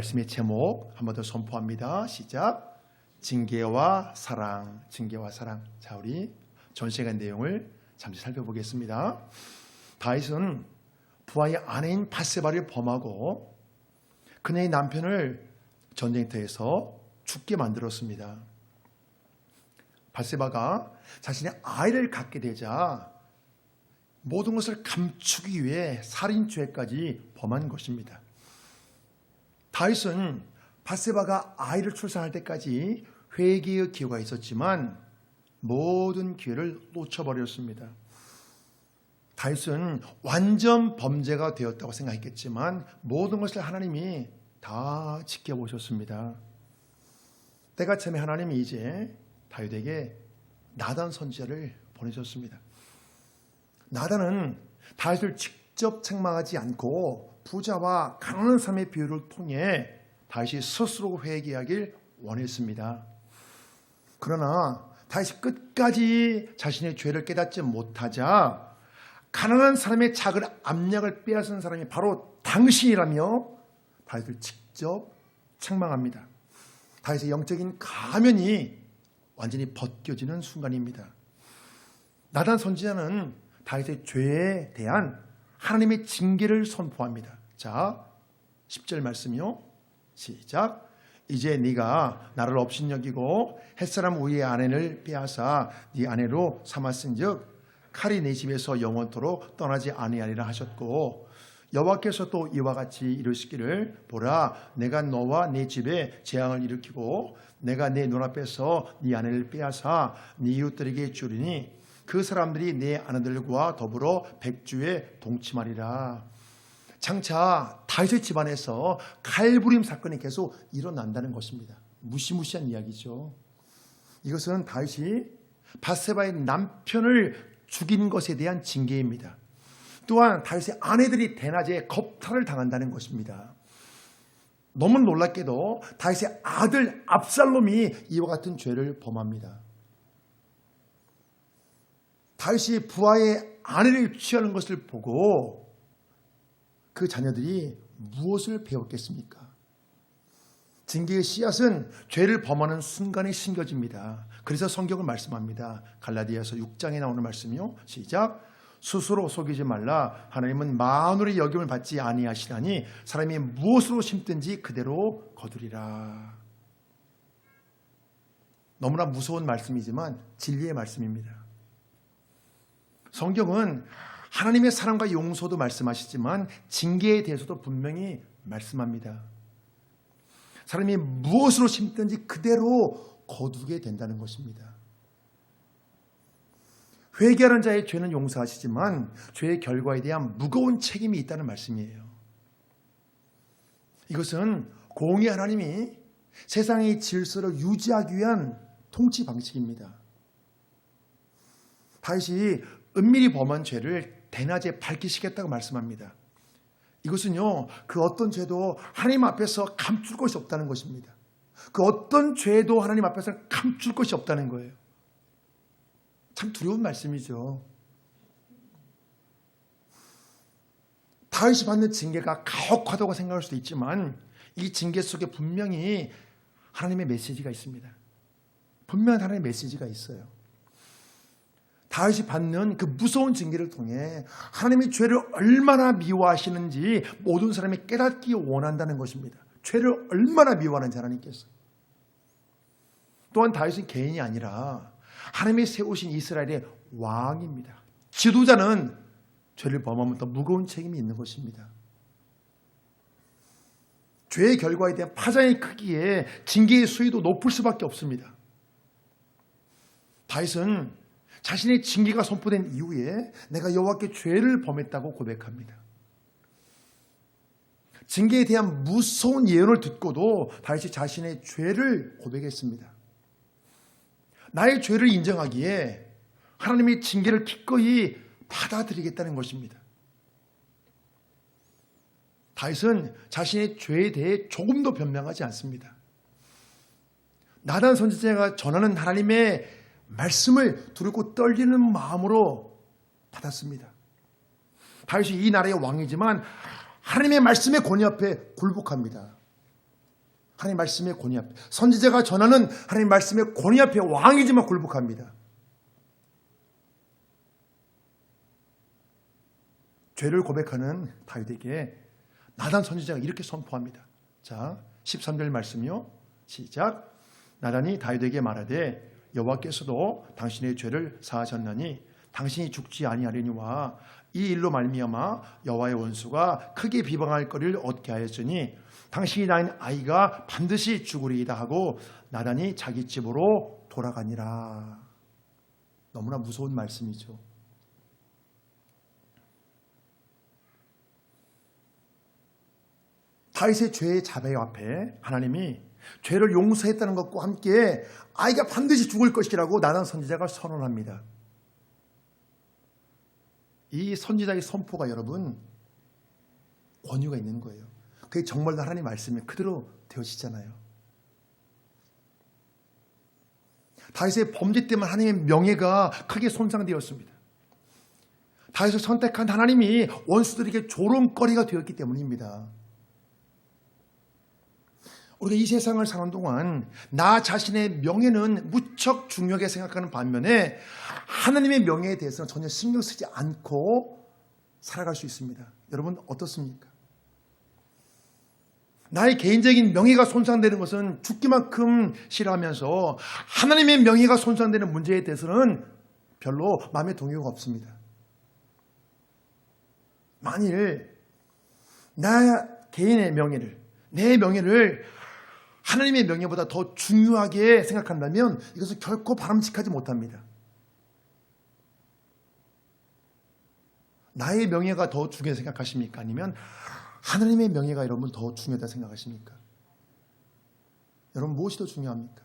말씀의 제목 한 번 더 선포합니다. 시작. 징계와 사랑, 징계와 사랑. 자, 우리 전 시간 내용을 잠시 살펴보겠습니다. 다윗은 부하의 아내인 밧세바를 범하고 그녀의 남편을 전쟁터에서 죽게 만들었습니다. 밧세바가 자신의 아이를 갖게 되자 모든 것을 감추기 위해 살인죄까지 범한 것입니다. 다윗은 밧세바가 아이를 출산할 때까지 회개의 기회가 있었지만 모든 기회를 놓쳐버렸습니다. 다윗은 완전 범죄가 되었다고 생각했겠지만 모든 것을 하나님이 다 지켜보셨습니다. 때가 차면 하나님이 이제 다윗에게 나단 선지자를 보내셨습니다. 나단은 다윗을 직접 책망하지 않고 부자와 가난한 사람의 비유를 통해 다윗이 스스로 회개하길 원했습니다. 그러나 다윗이 끝까지 자신의 죄를 깨닫지 못하자 가난한 사람의 작은 압력을 빼앗은 사람이 바로 당신이라며 다윗을 직접 책망합니다. 다윗의 영적인 가면이 완전히 벗겨지는 순간입니다. 나단 선지자는 다윗의 죄에 대한 하나님의 징계를 선포합니다. 자, 10절 말씀이요. 시작. 이제 네가 나를 업신여기고 햇사람 우리의 아내를 빼앗아 네 아내로 삼았은즉 칼이 내 집에서 영원토록 떠나지 아니하리라 하셨고 여호와께서 또 이와 같이 이르시기를 보라 내가 너와 네 집에 재앙을 일으키고 내가 내 눈앞에서 네 아내를 빼앗아 네 이웃들에게 주리니 그 사람들이 내 아내들과 더불어 백주에 동침하리라. 장차 다윗의 집안에서 칼부림 사건이 계속 일어난다는 것입니다. 무시무시한 이야기죠. 이것은 다윗이 밧세바의 남편을 죽인 것에 대한 징계입니다. 또한 다윗의 아내들이 대낮에 겁탈을 당한다는 것입니다. 너무 놀랍게도 다윗의 아들 압살롬이 이와 같은 죄를 범합니다. 다윗이 부하의 아내를 취하는 것을 보고 그 자녀들이 무엇을 배웠겠습니까? 징계의 씨앗은 죄를 범하는 순간에 심겨집니다. 그래서 성경은 말씀합니다. 갈라디아서 6장에 나오는 말씀이요. 시작. 스스로 속이지 말라. 하나님은 만물의 여김을 받지 아니하시나니 사람이 무엇으로 심든지 그대로 거두리라. 너무나 무서운 말씀이지만 진리의 말씀입니다. 성경은 하나님의 사랑과 용서도 말씀하시지만 징계에 대해서도 분명히 말씀합니다. 사람이 무엇으로 심든지 그대로 거두게 된다는 것입니다. 회개하는 자의 죄는 용서하시지만 죄의 결과에 대한 무거운 책임이 있다는 말씀이에요. 이것은 공의 하나님이 세상의 질서를 유지하기 위한 통치 방식입니다. 다윗이 은밀히 범한 죄를 대낮에 밝히시겠다고 말씀합니다. 이것은요, 그 어떤 죄도 하나님 앞에서 감출 것이 없다는 것입니다. 그 어떤 죄도 하나님 앞에서 감출 것이 없다는 거예요. 참 두려운 말씀이죠. 다윗이 받는 징계가 가혹하다고 생각할 수도 있지만 이 징계 속에 분명히 하나님의 메시지가 있습니다. 분명한 하나님의 메시지가 있어요. 다윗이 받는 그 무서운 징계를 통해 하나님이 죄를 얼마나 미워하시는지 모든 사람이 깨닫기 원한다는 것입니다. 죄를 얼마나 미워하는지 하나님께서. 또한 다윗은 개인이 아니라 하나님이 세우신 이스라엘의 왕입니다. 지도자는 죄를 범하면 더 무거운 책임이 있는 것입니다. 죄의 결과에 대한 파장의 크기에 징계의 수위도 높을 수밖에 없습니다. 다윗은 자신의 징계가 선포된 이후에 내가 여호와께 죄를 범했다고 고백합니다. 징계에 대한 무서운 예언을 듣고도 다윗이 자신의 죄를 고백했습니다. 나의 죄를 인정하기에 하나님의 징계를 기꺼이 받아들이겠다는 것입니다. 다윗은 자신의 죄에 대해 조금도 변명하지 않습니다. 나단 선지자가 전하는 하나님의 말씀을 두렵고 떨리는 마음으로 받았습니다. 다윗이 이 나라의 왕이지만 하나님의 말씀의 권위 앞에 굴복합니다. 하나님 말씀의 권위 앞에, 선지자가 전하는 하나님 말씀의 권위 앞에 왕이지만 굴복합니다. 죄를 고백하는 다윗에게 나단 선지자가 이렇게 선포합니다. 자, 13절 말씀이요. 시작. 나단이 다윗에게 말하되 여호와께서도 당신의 죄를 사하셨나니 당신이 죽지 아니하려니와 이 일로 말미암아 여호와의 원수가 크게 비방할 거리를 얻게 하였으니 당신이 낳은 아이가 반드시 죽으리이다 하고 나단이 자기 집으로 돌아가니라. 너무나 무서운 말씀이죠. 다윗의 죄의 자백 앞에 하나님이 죄를 용서했다는 것과 함께 아이가 반드시 죽을 것이라고 나단 선지자가 선언합니다. 이 선지자의 선포가 여러분 권위가 있는 거예요. 그게 정말로 하나님 말씀이 그대로 되어지잖아요. 다윗의 범죄 때문에 하나님의 명예가 크게 손상되었습니다. 다윗을 선택한 하나님이 원수들에게 조롱거리가 되었기 때문입니다. 우리가 이 세상을 사는 동안 나 자신의 명예는 무척 중요하게 생각하는 반면에 하나님의 명예에 대해서는 전혀 신경 쓰지 않고 살아갈 수 있습니다. 여러분 어떻습니까? 나의 개인적인 명예가 손상되는 것은 죽기만큼 싫어하면서 하나님의 명예가 손상되는 문제에 대해서는 별로 마음에 동요가 없습니다. 만일 나 개인의 명예를, 내 명예를 하나님의 명예보다 더 중요하게 생각한다면 이것은 결코 바람직하지 못합니다. 나의 명예가 더 중요하게 생각하십니까? 아니면 하나님의 명예가 여러분 더 중요하다 생각하십니까? 여러분 무엇이 더 중요합니까?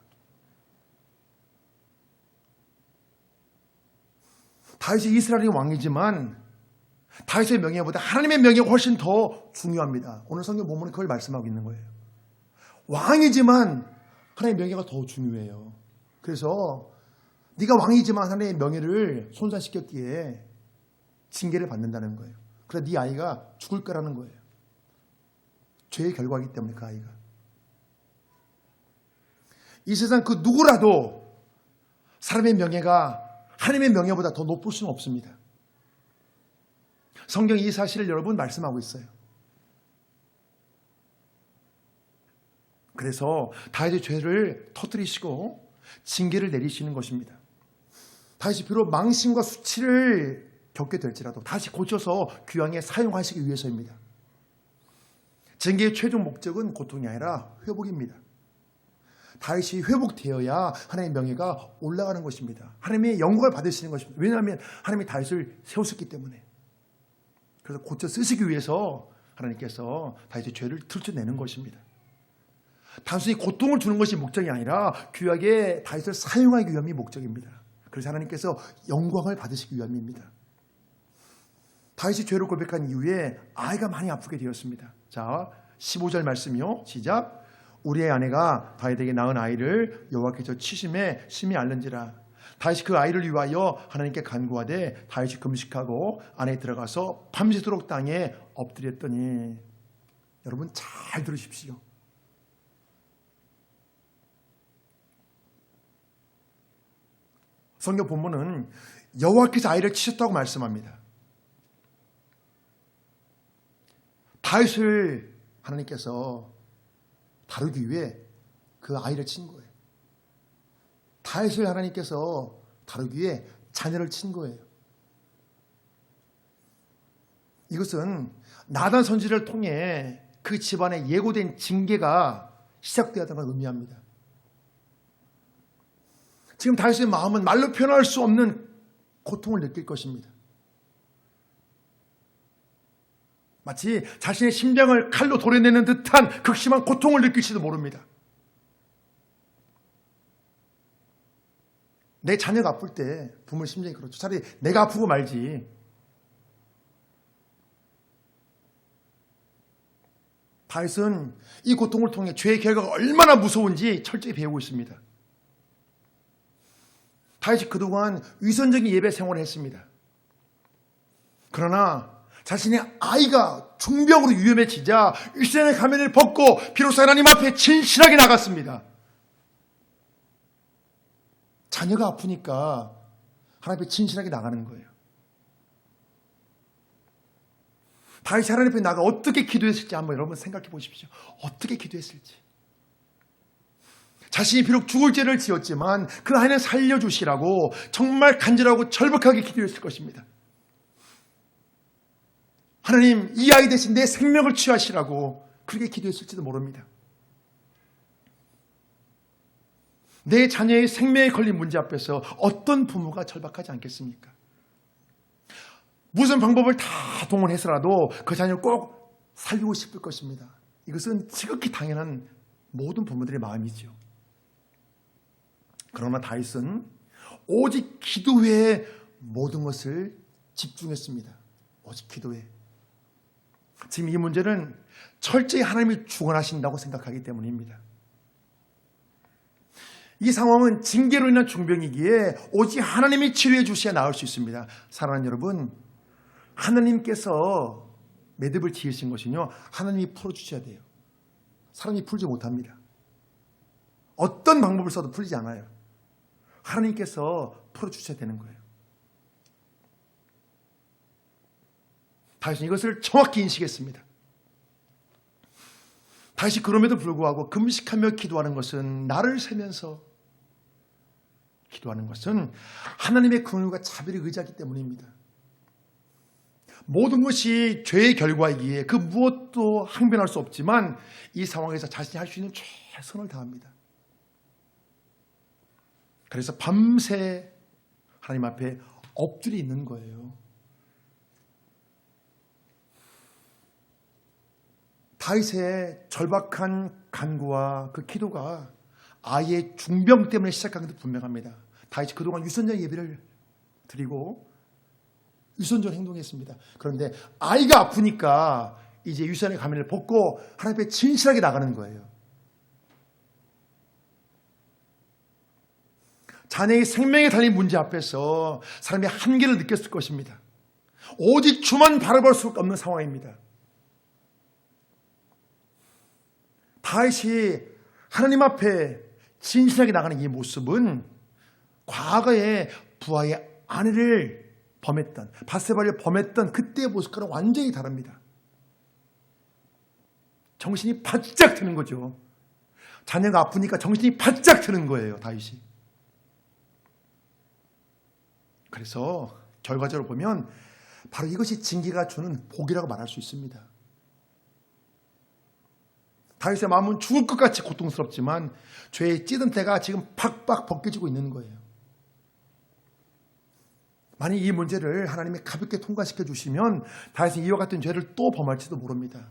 다윗이 이스라엘의 왕이지만 다윗의 명예보다 하나님의 명예가 훨씬 더 중요합니다. 오늘 성경 본문은 그걸 말씀하고 있는 거예요. 왕이지만 하나님의 명예가 더 중요해요. 그래서 네가 왕이지만 하나님의 명예를 손상시켰기에 징계를 받는다는 거예요. 그래서 네 아이가 죽을 거라는 거예요. 죄의 결과이기 때문에 그 아이가. 이 세상 그 누구라도 사람의 명예가 하나님의 명예보다 더 높을 수는 없습니다. 성경이 이 사실을 여러분 말씀하고 있어요. 그래서 다윗의 죄를 터뜨리시고 징계를 내리시는 것입니다. 다윗이 비록 망신과 수치를 겪게 될지라도 다시 고쳐서 귀왕에 사용하시기 위해서입니다. 징계의 최종 목적은 고통이 아니라 회복입니다. 다윗이 회복되어야 하나님의 명예가 올라가는 것입니다. 하나님의 영광을 받으시는 것입니다. 왜냐하면 하나님이 다윗을 세우셨기 때문에. 그래서 고쳐 쓰시기 위해서 하나님께서 다윗의 죄를 틀어내는 것입니다. 단순히 고통을 주는 것이 목적이 아니라 귀하게 다윗을 사용하기 위함이 목적입니다. 그래서 하나님께서 영광을 받으시기 위함입니다. 다윗이 죄를 고백한 이후에 아이가 많이 아프게 되었습니다. 자, 15절 말씀이요. 시작. 우리의 아내가 다윗에게 낳은 아이를 여호와께서 치심에 심히 앓는지라. 다윗이 그 아이를 위하여 하나님께 간구하되 다윗이 금식하고 안에 들어가서 밤새도록 땅에 엎드렸더니. 여러분 잘 들으십시오. 성경 본문은 여호와께서 아이를 치셨다고 말씀합니다. 다윗을 하나님께서 다루기 위해 그 아이를 친 거예요. 다윗을 하나님께서 다루기 위해 자녀를 친 거예요. 이것은 나단 선지를 통해 그 집안에 예고된 징계가 시작되었다는 걸 의미합니다. 지금 다윗의 마음은 말로 표현할 수 없는 고통을 느낄 것입니다. 마치 자신의 심장을 칼로 도려내는 듯한 극심한 고통을 느낄지도 모릅니다. 내 자녀가 아플 때 부모의 심정이 그렇죠. 차라리 내가 아프고 말지. 다윗은 이 고통을 통해 죄의 결과가 얼마나 무서운지 철저히 배우고 있습니다. 다윗이 그동안 위선적인 예배 생활을 했습니다. 그러나 자신의 아이가 중병으로 위험해지자 이스라엘 가면을 벗고 비로소 하나님 앞에 진실하게 나갔습니다. 자녀가 아프니까 하나님 앞에 진실하게 나가는 거예요. 다윗이 하나님 앞에 나가 어떻게 기도했을지 한번 여러분 생각해 보십시오. 어떻게 기도했을지. 자신이 비록 죽을 죄를 지었지만 그 아이는 살려주시라고 정말 간절하고 절박하게 기도했을 것입니다. 하나님, 이 아이 대신 내 생명을 취하시라고 그렇게 기도했을지도 모릅니다. 내 자녀의 생명에 걸린 문제 앞에서 어떤 부모가 절박하지 않겠습니까? 무슨 방법을 다 동원해서라도 그 자녀를 꼭 살리고 싶을 것입니다. 이것은 지극히 당연한 모든 부모들의 마음이죠. 그러나 다윗은 오직 기도에 모든 것을 집중했습니다. 오직 기도에. 지금 이 문제는 철저히 하나님이 주관하신다고 생각하기 때문입니다. 이 상황은 징계로 인한 중병이기에 오직 하나님이 치료해 주셔야 나을 수 있습니다. 사랑하는 여러분, 하나님께서 매듭을 지으신 것은요, 하나님이 풀어주셔야 돼요. 사람이 풀지 못합니다. 어떤 방법을 써도 풀리지 않아요. 하나님께서 풀어주셔야 되는 거예요. 다윗은 이것을 정확히 인식했습니다. 다윗이 그럼에도 불구하고 금식하며 기도하는 것은, 나를 세면서 기도하는 것은 하나님의 긍휼과 자비를 의지하기 때문입니다. 모든 것이 죄의 결과이기에 그 무엇도 항변할 수 없지만 이 상황에서 자신이 할 수 있는 최선을 다합니다. 그래서 밤새 하나님 앞에 엎드려 있는 거예요. 다윗의 절박한 간구와 그 기도가 아이의 중병 때문에 시작한 것도 분명합니다. 다윗이 그동안 유선적 예배를 드리고 유선적으로 행동했습니다. 그런데 아이가 아프니까 이제 유선의 가면을 벗고 하나님 앞에 진실하게 나가는 거예요. 자녀의 생명에 달린 문제 앞에서 사람이 한계를 느꼈을 것입니다. 오직 주만 바라볼 수 없는 상황입니다. 다윗이 하나님 앞에 진실하게 나가는 이 모습은 과거에 부하의 아내를 범했던, 밧세바를 범했던 그때의 모습과는 완전히 다릅니다. 정신이 바짝 드는 거죠. 자녀가 아프니까 정신이 바짝 드는 거예요, 다윗이. 그래서 결과적으로 보면 바로 이것이 징계가 주는 복이라고 말할 수 있습니다. 다윗의 마음은 죽을 것 같이 고통스럽지만 죄의 찌든 때가 지금 팍팍 벗겨지고 있는 거예요. 만약 이 문제를 하나님이 가볍게 통과시켜 주시면 다윗은 이와 같은 죄를 또 범할지도 모릅니다.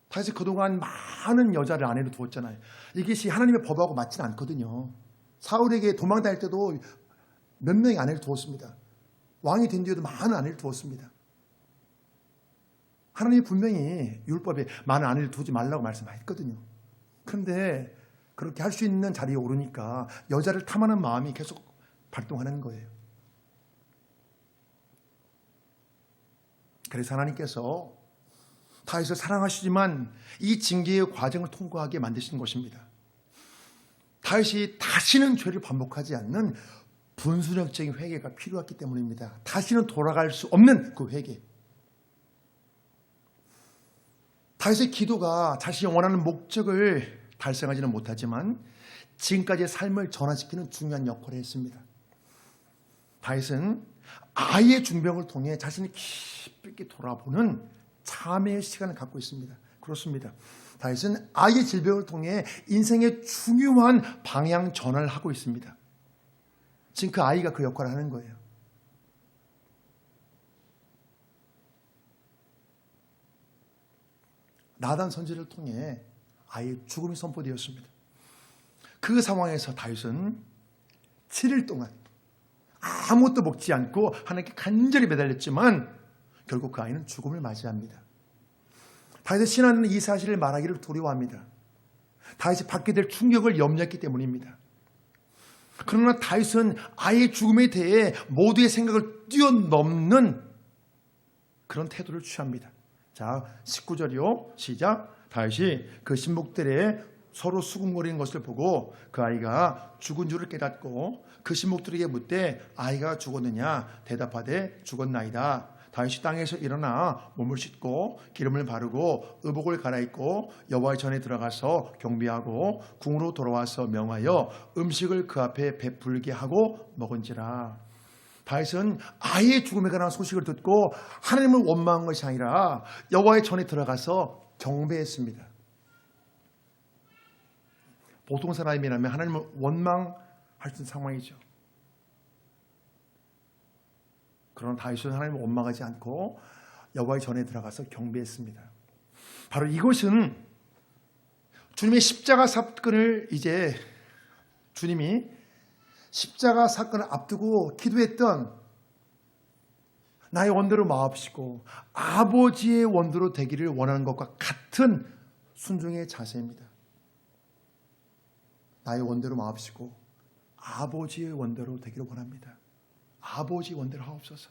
다윗이 그동안 많은 여자를 아내로 두었잖아요. 이것이 하나님의 법하고 맞지는 않거든요. 사울에게 도망 다닐 때도 몇 명의 아내를 두었습니다. 왕이 된 뒤에도 많은 아내를 두었습니다. 하나님이 분명히 율법에 많은 아내를 두지 말라고 말씀하셨거든요. 그런데 그렇게 할 수 있는 자리에 오르니까 여자를 탐하는 마음이 계속 발동하는 거예요. 그래서 하나님께서 다윗을 사랑하시지만 이 징계의 과정을 통과하게 만드신 것입니다. 다윗이 다시는 죄를 반복하지 않는 분수령적인 회개가 필요했기 때문입니다. 다시는 돌아갈 수 없는 그 회개. 다윗의 기도가 자신이 원하는 목적을 달성하지는 못하지만 지금까지의 삶을 전환시키는 중요한 역할을 했습니다. 다윗은 아이의 중병을 통해 자신을 깊이 돌아보는 참회의 시간을 갖고 있습니다. 그렇습니다. 다윗은 아이의 질병을 통해 인생의 중요한 방향 전환을 하고 있습니다. 지금 그 아이가 그 역할을 하는 거예요. 나단 선지를 통해 아이의 죽음이 선포되었습니다. 그 상황에서 다윗은 7일 동안 아무것도 먹지 않고 하나님께 간절히 매달렸지만 결국 그 아이는 죽음을 맞이합니다. 다윗의 신하는 이 사실을 말하기를 두려워합니다. 다윗이 받게 될 충격을 염려했기 때문입니다. 그러나 다윗은 아이의 죽음에 대해 모두의 생각을 뛰어넘는 그런 태도를 취합니다. 자, 19절이요. 시작. 다윗이 그 신복들의 서로 수군거리는 것을 보고 그 아이가 죽은 줄을 깨닫고 그 신복들에게 묻되 아이가 죽었느냐? 대답하되 죽었나이다. 다윗이 땅에서 일어나 몸을 씻고 기름을 바르고 의복을 갈아입고 여호와의 전에 들어가서 경배하고 궁으로 돌아와서 명하여 음식을 그 앞에 베풀게 하고 먹은지라. 다윗은 아이의 죽음에 관한 소식을 듣고 하나님을 원망한 것이 아니라 여호와의 전에 들어가서 경배했습니다. 보통 사람이라면 하나님을 원망할 수 있는 상황이죠. 그러나 다윗은 하나님을 원망하지 않고 여호와의 전에 들어가서 경배했습니다. 바로 이것은 주님의 십자가 사건을 이제 주님이 십자가 사건을 앞두고 기도했던 나의 원대로 마옵시고 아버지의 원대로 되기를 원하는 것과 같은 순종의 자세입니다. 나의 원대로 마옵시고 아버지의 원대로 되기를 원합니다. 아버지 원대로 하옵소서.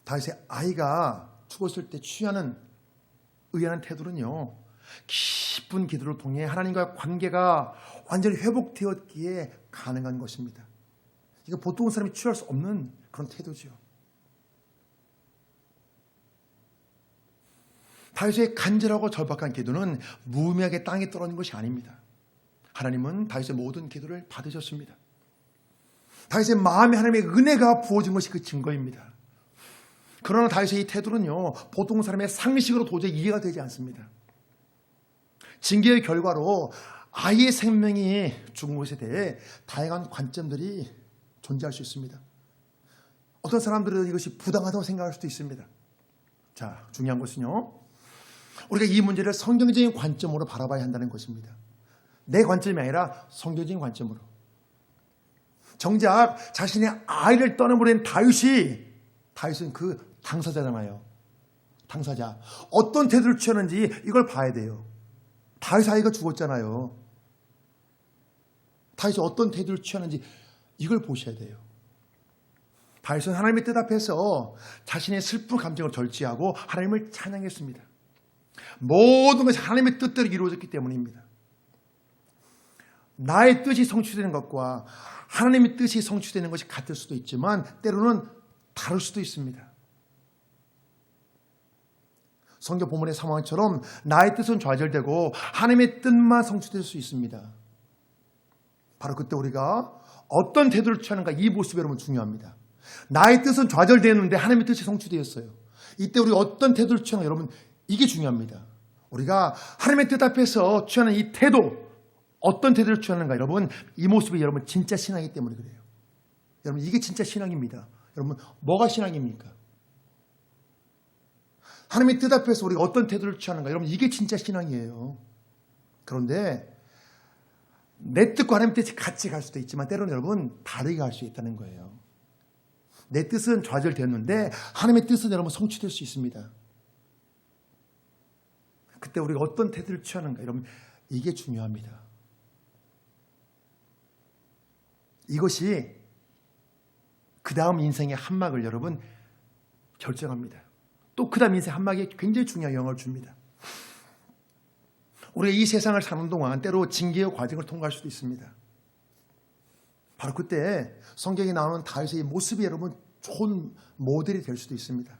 다윗의 아이가 죽었을 때 취하는 의연한 태도는요, 깊은 기도를 통해 하나님과 관계가 완전히 회복되었기에 가능한 것입니다. 이거 보통 사람이 취할 수 없는 그런 태도죠. 다윗의 간절하고 절박한 기도는 무의미하게 땅에 떨어진 것이 아닙니다. 하나님은 다윗의 모든 기도를 받으셨습니다. 다윗의 마음에 하나님의 은혜가 부어진 것이 그 증거입니다. 그러나 다윗의 이 태도는요, 보통 사람의 상식으로 도저히 이해가 되지 않습니다. 징계의 결과로 아이의 생명이 죽은 것에 대해 다양한 관점들이 존재할 수 있습니다. 어떤 사람들은 이것이 부당하다고 생각할 수도 있습니다. 자, 중요한 것은요, 우리가 이 문제를 성경적인 관점으로 바라봐야 한다는 것입니다. 내 관점이 아니라 성경적인 관점으로. 정작 자신의 아이를 떠나보낸 다윗은 그 당사자잖아요. 당사자. 어떤 태도를 취하는지 이걸 봐야 돼요. 다윗 아이가 죽었잖아요. 다윗이 어떤 태도를 취하는지 이걸 보셔야 돼요. 다윗은 하나님의 뜻 앞에서 자신의 슬픈 감정을 절제하고 하나님을 찬양했습니다. 모든 것이 하나님의 뜻대로 이루어졌기 때문입니다. 나의 뜻이 성취되는 것과 하나님의 뜻이 성취되는 것이 같을 수도 있지만 때로는 다를 수도 있습니다. 성경 본문의 상황처럼 나의 뜻은 좌절되고 하나님의 뜻만 성취될 수 있습니다. 바로 그때 우리가 어떤 태도를 취하는가, 이 모습이 여러분 중요합니다. 나의 뜻은 좌절되었는데 하나님의 뜻이 성취되었어요. 이때 우리가 어떤 태도를 취하는가, 여러분 이게 중요합니다. 우리가 하나님의 뜻 앞에서 취하는 이 태도, 어떤 태도를 취하는가, 여러분 이 모습이 여러분 진짜 신앙이기 때문에 그래요. 여러분 이게 진짜 신앙입니다. 여러분 뭐가 신앙입니까? 하나님의 뜻 앞에서 우리가 어떤 태도를 취하는가, 여러분 이게 진짜 신앙이에요. 그런데 내 뜻과 하나님의 뜻이 같이 갈 수도 있지만 때로는 여러분 다르게 갈 수 있다는 거예요. 내 뜻은 좌절됐는데 하나님의 뜻은 여러분 성취될 수 있습니다. 그때 우리가 어떤 태도를 취하는가, 여러분 이게 중요합니다. 이것이 그 다음 인생의 한막을 여러분 결정합니다. 또 그 다음 인생 한막에 굉장히 중요한 영향을 줍니다. 우리가 이 세상을 사는 동안 때로 징계의 과정을 통과할 수도 있습니다. 바로 그때 성경에 나오는 다윗의 모습이 여러분 좋은 모델이 될 수도 있습니다.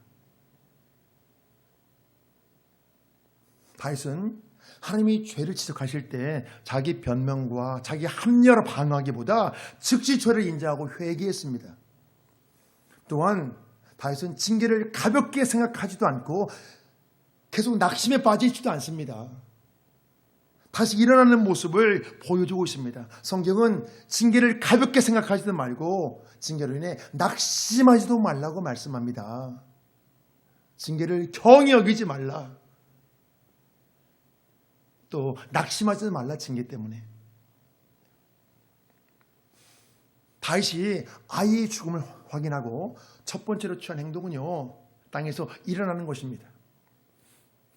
다윗은 하나님이 죄를 지적하실 때 자기 변명과 자기 합리화로 반응하기보다 즉시 죄를 인정하고 회개했습니다. 또한 다윗은 징계를 가볍게 생각하지도 않고 계속 낙심에 빠지지도 않습니다. 다시 일어나는 모습을 보여주고 있습니다. 성경은 징계를 가볍게 생각하지도 말고 징계로 인해 낙심하지도 말라고 말씀합니다. 징계를 경히 여기지 말라. 또 낙심하지도 말라, 징계 때문에. 다윗이 아이의 죽음을 확인하고 첫 번째로 취한 행동은요, 땅에서 일어나는 것입니다.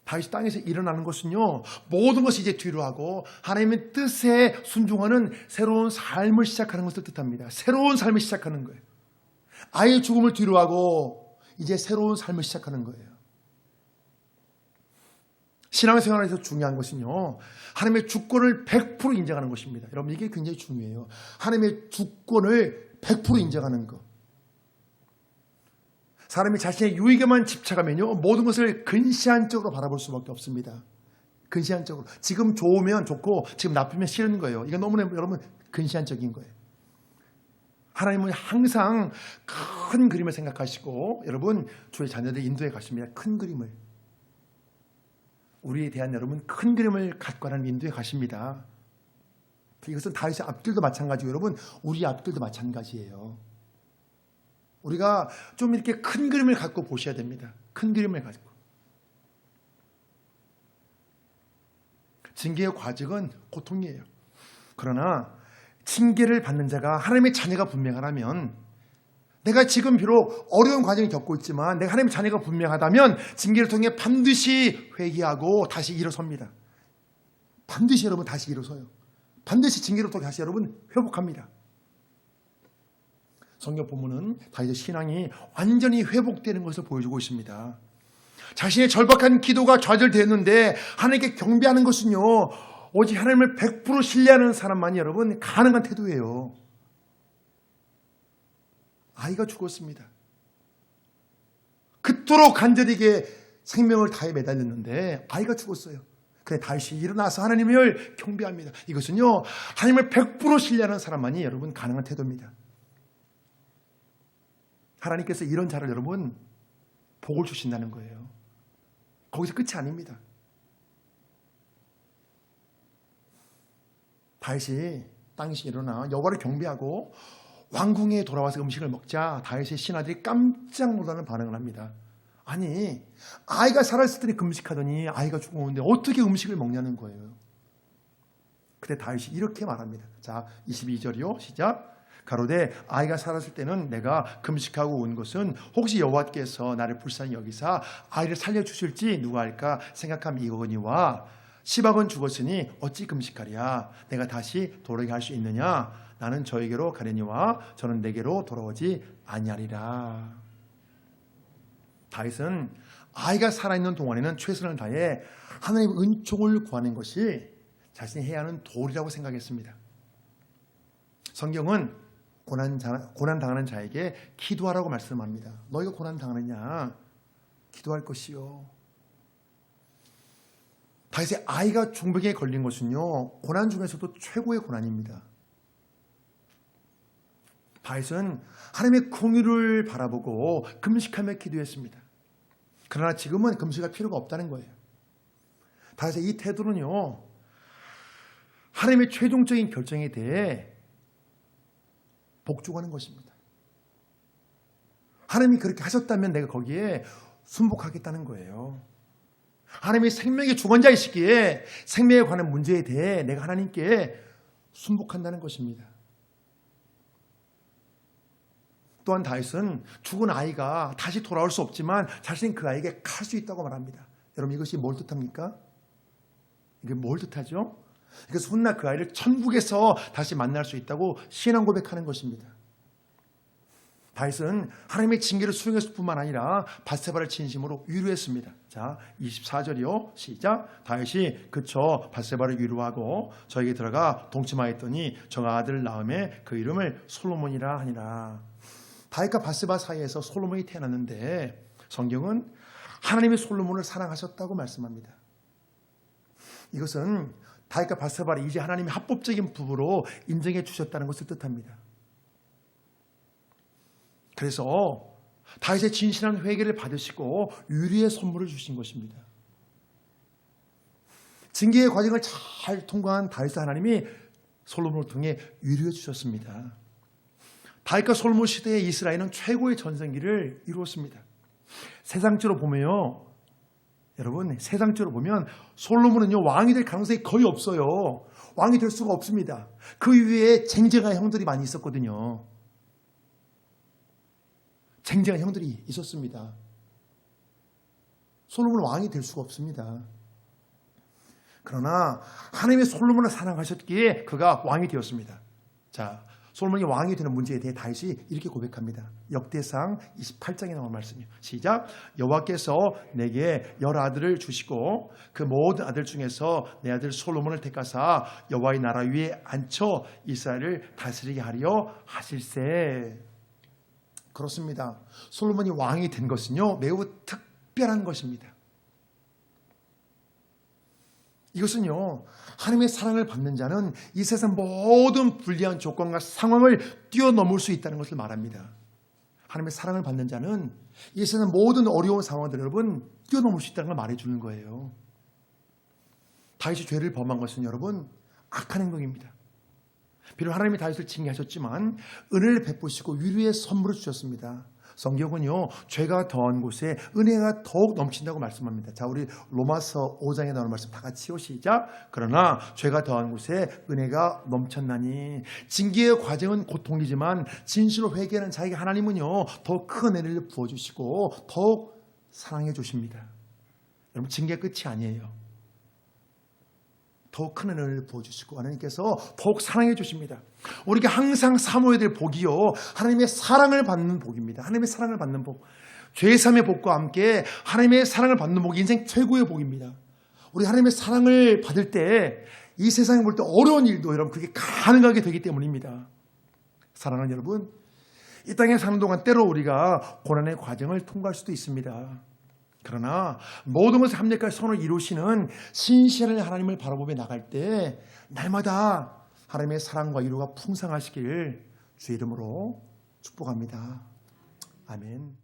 다윗이 땅에서 일어나는 것은요, 모든 것이 이제 뒤로 하고 하나님의 뜻에 순종하는 새로운 삶을 시작하는 것을 뜻합니다. 새로운 삶을 시작하는 거예요. 아이의 죽음을 뒤로 하고 이제 새로운 삶을 시작하는 거예요. 신앙생활에서 중요한 것은요, 하나님의 주권을 100% 인정하는 것입니다. 여러분, 이게 굉장히 중요해요. 하나님의 주권을 100% 인정하는 것. 사람이 자신의 유익에만 집착하면요, 모든 것을 근시안적으로 바라볼 수밖에 없습니다. 근시안적으로. 지금 좋으면 좋고 지금 나쁘면 싫은 거예요. 이건 너무나 여러분 근시안적인 거예요. 하나님은 항상 큰 그림을 생각하시고 여러분 주의 자녀들 인도해 가십니다. 큰 그림을. 우리에 대한 여러분 큰 그림을 갖고 하나님 인도해 가십니다. 이것은 다윗의 앞길도 마찬가지고 여러분 우리 앞길도 마찬가지예요. 우리가 좀 이렇게 큰 그림을 갖고 보셔야 됩니다. 큰 그림을 가지고. 징계의 과정은 고통이에요. 그러나 징계를 받는 자가 하나님의 자녀가 분명하다면, 내가 지금 비록 어려운 과정을 겪고 있지만 내가 하나님의 자녀가 분명하다면 징계를 통해 반드시 회개하고 다시 일어섭니다. 반드시 여러분 다시 일어서요. 반드시 징계를 통해 다시 여러분 회복합니다. 성경 본문은 다윗의 신앙이 완전히 회복되는 것을 보여주고 있습니다. 자신의 절박한 기도가 좌절되었는데 하나님께 경배하는 것은요, 오직 하나님을 100% 신뢰하는 사람만이 여러분 가능한 태도예요. 아이가 죽었습니다. 그토록 간절하게 생명을 다해 매달렸는데 아이가 죽었어요. 그래 다윗이 일어나서 하나님을 경배합니다. 이것은요, 하나님을 100% 신뢰하는 사람만이 여러분 가능한 태도입니다. 하나님께서 이런 자를 여러분 복을 주신다는 거예요. 거기서 끝이 아닙니다. 다윗이 당시 일어나 여호와를 경배하고 왕궁에 돌아와서 음식을 먹자 다윗의 신하들이 깜짝 놀라는 반응을 합니다. 아니, 아이가 살아있을 때는 금식하더니 아이가 죽었는데 어떻게 음식을 먹냐는 거예요. 그때 다윗이 이렇게 말합니다. 자, 22절이요. 시작. 가로되 아이가 살았을 때는 내가 금식하고 온 것은 혹시 여호와께서 나를 불쌍히 여기사 아이를 살려주실지 누가 알까 생각함이거니와 시박은 죽었으니 어찌 금식하랴. 내가 다시 돌아오게 할 수 있느냐. 나는 저에게로 가려니와 저는 내게로 돌아오지 아니하리라. 다윗은 아이가 살아있는 동안에는 최선을 다해 하나님의 은총을 구하는 것이 자신이 해야 하는 도리라고 생각했습니다. 성경은 고난당하는 자에게 기도하라고 말씀합니다. 너희가 고난당하느냐? 기도할 것이요. 다윗의 아이가 중병에 걸린 것은요, 고난 중에서도 최고의 고난입니다. 다윗은 하나님의 긍휼을 바라보고 금식하며 기도했습니다. 그러나 지금은 금식할 필요가 없다는 거예요. 다윗의 이 태도는요, 하나님의 최종적인 결정에 대해 복종하는 것입니다. 하나님이 그렇게 하셨다면 내가 거기에 순복하겠다는 거예요. 하나님이 생명의 주권자이시기에 생명에 관한 문제에 대해 내가 하나님께 순복한다는 것입니다. 또한 다윗은 죽은 아이가 다시 돌아올 수 없지만 자신은 그 아이에게 갈 수 있다고 말합니다. 여러분, 이것이 뭘 뜻합니까? 이게 뭘 뜻하죠? 그래서 훗날 그 아이를 천국에서 다시 만날 수 있다고 신앙 고백하는 것입니다. 다윗은 하나님의 징계를 수용했을 뿐만 아니라 밧세바를 진심으로 위로했습니다. 자, 24절이요. 시작. 다윗이 그쳐 밧세바를 위로하고 저에게 들어가 동침하였더니 저가 아들을 낳음에 그 이름을 솔로몬이라 하니라. 다윗과 밧세바 사이에서 솔로몬이 태어났는데 성경은 하나님이 솔로몬을 사랑하셨다고 말씀합니다. 이것은 다윗과 밧세바를 이제 하나님의 합법적인 부부로 인정해 주셨다는 것을 뜻합니다. 그래서 다윗의 진실한 회개를 받으시고 유리의 선물을 주신 것입니다. 징계의 과정을 잘 통과한 다윗의 하나님이 솔로몬을 통해 유리해 주셨습니다. 다윗과 솔로몬 시대의 이스라엘은 최고의 전성기를 이루었습니다. 세상적으로 보면요, 여러분, 세상적으로 보면 솔로몬은요, 왕이 될 가능성이 거의 없어요. 왕이 될 수가 없습니다. 그 위에 쟁쟁한 형들이 많이 있었거든요. 쟁쟁한 형들이 있었습니다. 솔로몬은 왕이 될 수가 없습니다. 그러나 하나님의 솔로몬을 사랑하셨기에 그가 왕이 되었습니다. 자, 솔로몬이 왕이 되는 문제에 대해 다윗이 이렇게 고백합니다. 역대상 28장에 나온 말씀이에요. 시작. 여호와께서 내게 10아들을 주시고 그 모든 아들 중에서 내 아들 솔로몬을 택하사 여호와의 나라 위에 앉혀 이스라엘을 다스리게 하려 하실세. 그렇습니다. 솔로몬이 왕이 된 것은요, 매우 특별한 것입니다. 이것은요, 하나님의 사랑을 받는 자는 이 세상 모든 불리한 조건과 상황을 뛰어넘을 수 있다는 것을 말합니다. 하나님의 사랑을 받는 자는 이 세상 모든 어려운 상황들 여러분 뛰어넘을 수 있다는 걸 말해주는 거예요. 다윗이 죄를 범한 것은 여러분 악한 행동입니다. 비록 하나님이 다윗을 징계하셨지만 은혜를 베푸시고 위로의 선물을 주셨습니다. 성경은요, 죄가 더한 곳에 은혜가 더욱 넘친다고 말씀합니다. 자, 우리 로마서 5장에 나오는 말씀 다 같이요. 시작. 그러나 죄가 더한 곳에 은혜가 넘쳤나니. 징계의 과정은 고통이지만 진실로 회개하는 자에게 하나님은요, 더 큰 은혜를 부어주시고 더욱 사랑해 주십니다. 여러분, 징계 끝이 아니에요. 더욱 큰 은혜를 부어주시고 하나님께서 더욱 사랑해 주십니다. 우리가 항상 사모해야 될 복이요, 하나님의 사랑을 받는 복입니다. 하나님의 사랑을 받는 복, 죄사함의 복과 함께 하나님의 사랑을 받는 복이 인생 최고의 복입니다. 우리 하나님의 사랑을 받을 때 이 세상에 볼 때 어려운 일도 여러분 그게 가능하게 되기 때문입니다. 사랑하는 여러분, 이 땅에 사는 동안 때로 우리가 고난의 과정을 통과할 수도 있습니다. 그러나 모든 것을 합력할 선을 이루시는 신실한 하나님을 바라보며 나갈 때 날마다 하나님의 사랑과 위로가 풍성하시길 주의 이름으로 축복합니다. 아멘.